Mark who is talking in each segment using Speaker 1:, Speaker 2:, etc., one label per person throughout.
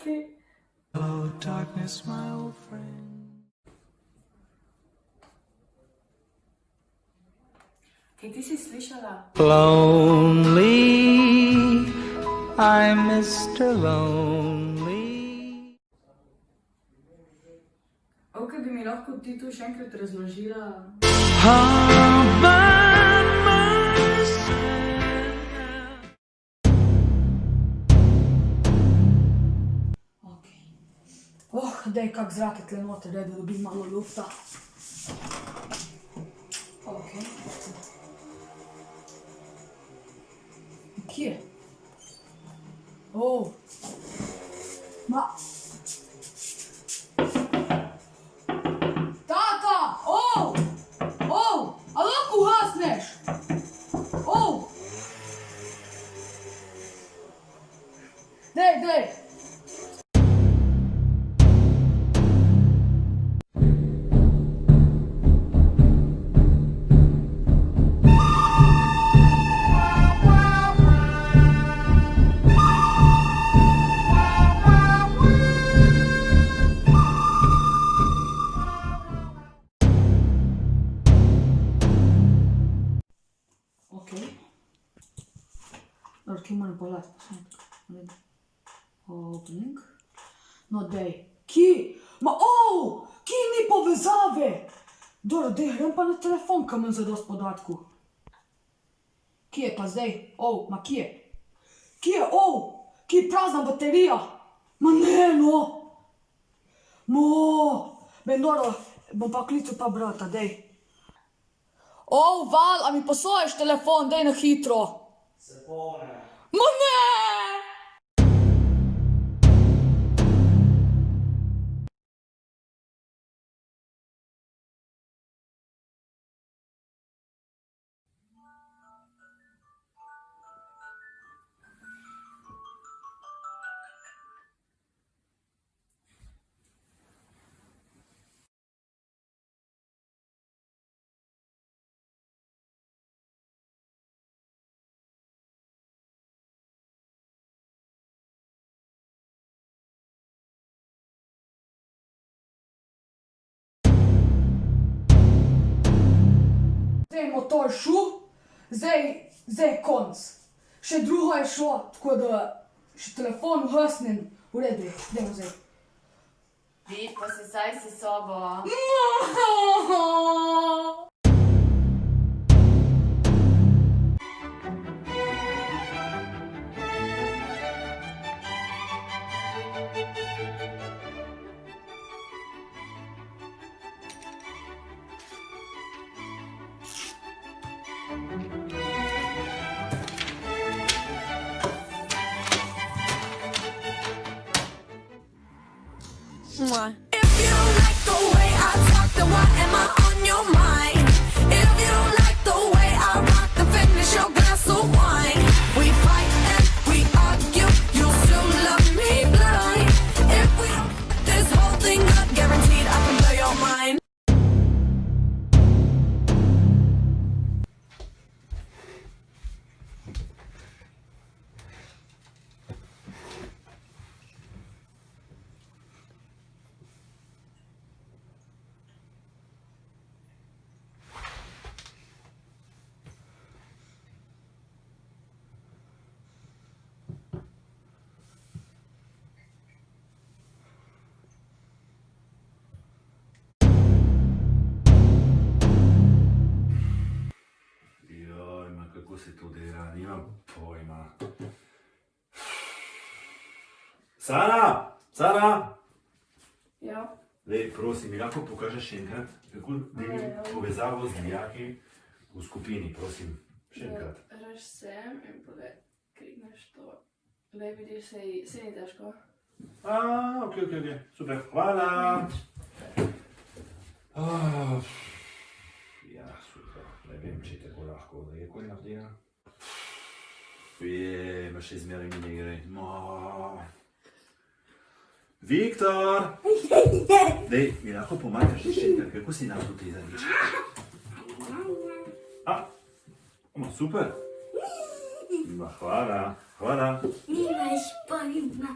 Speaker 1: Okay.
Speaker 2: Hello, darkness, my old friend.
Speaker 1: Kaj ti si slišala?
Speaker 2: Lonely, I'm Mr. Lonely.
Speaker 1: Ok, bi mi lahko ti to še enkrat razložila?
Speaker 2: All by myself.
Speaker 1: Ok. Daj, kak zrak je tle noter, daj, da dobim malo lufta. Ok. Kje? Ma... Tata! A lahko ugasneš? Dej! Dobro, kje moram pogledati? Opening. No, dej. Kje? Kje ni povezave? Dobro, dej, grem pa na telefon, kam imam zadost podatkov. Kje je pa zdaj? Kje? Kje je? Kje je prazna baterija? Ma ne, no. Dobro, bom pa klical pa brata, dej. Val, a mi posoješ telefon, dej na hitro. Ma ne! Zdaj je motor šel, zdaj je konc. Še drugo je šlo, tako da še telefon ugasnem. V redu, idemo zdaj.
Speaker 3: Vid, posesaj si sobo.
Speaker 4: If you don't like the way I talk, then why am I on your mind? If you don't like the way I rock, then finish your glass of wine. We fight and we argue, you still love me blind. If we don't fuck this whole thing up, guaranteed I can blow your mind.
Speaker 5: Kako se to dela, nimam pojma. Sara!
Speaker 1: Ja.
Speaker 5: Lej, prosim, mi lahko pokažeš še enkrat, kako deli povezavo z dijaki v skupini, prosim, še enkrat.
Speaker 3: Greš sem in potem klikneš to. Lej, vidiš, se ni težko.
Speaker 5: Ok, super, hvala. Ja, super, ne vem, če je tako lahko, da je kaj naredila. Imaš še zmeraj mi ne gre. Viktor! Dej, mi lahko pomagaš še enkrat, kako si naredil te zadnjič? Super. Hvala.
Speaker 6: Imaš pojma.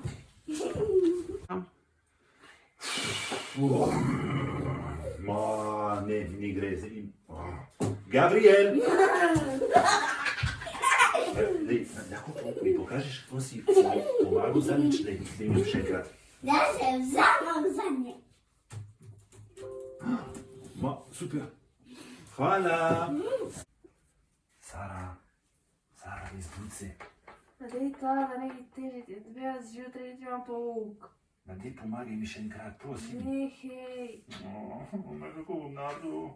Speaker 5: Ma, ne, ni gre. Gabriel! Dej, lahko mi pokažeš, kako si pomagal zadnjič, da mi še enkrat.
Speaker 6: Da se vzamem za nje.
Speaker 5: Ma, super. Hvala. Sara, ne zbudi se.
Speaker 3: Dej to, da nekaj težite, dve zjutraj imam pouk.
Speaker 5: Ma, dej pomagaj mi še enkrat, prosim.
Speaker 3: Nehej.
Speaker 5: Kako bom naredil?